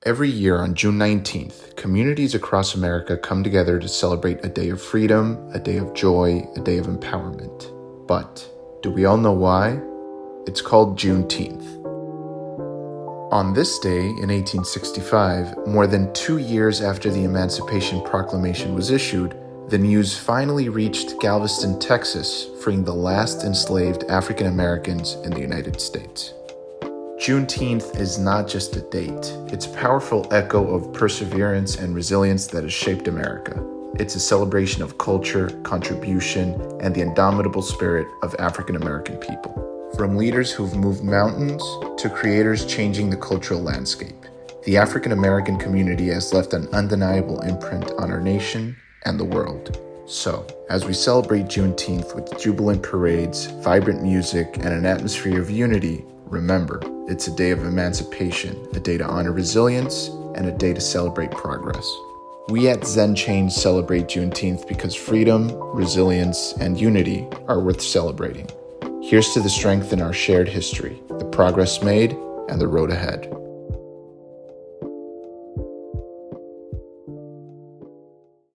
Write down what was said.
Every year on June 19th, communities across America come together to celebrate a day of freedom, a day of joy, a day of empowerment. But do we all know why? It's called Juneteenth. On this day in 1865, more than 2 years after the Emancipation Proclamation was issued, the news finally reached Galveston, Texas, freeing the last enslaved African Americans in the United States. Juneteenth is not just a date, it's a powerful echo of perseverance and resilience that has shaped America. It's a celebration of culture, contribution, and the indomitable spirit of African American people. From leaders who've moved mountains to creators changing the cultural landscape, the African American community has left an undeniable imprint on our nation and the world. So, as we celebrate Juneteenth with jubilant parades, vibrant music, and an atmosphere of unity, remember, it's a day of emancipation, a day to honor resilience, and a day to celebrate progress. We at ZenChange celebrate Juneteenth because freedom, resilience, and unity are worth celebrating. Here's to the strength in our shared history, the progress made, and the road ahead.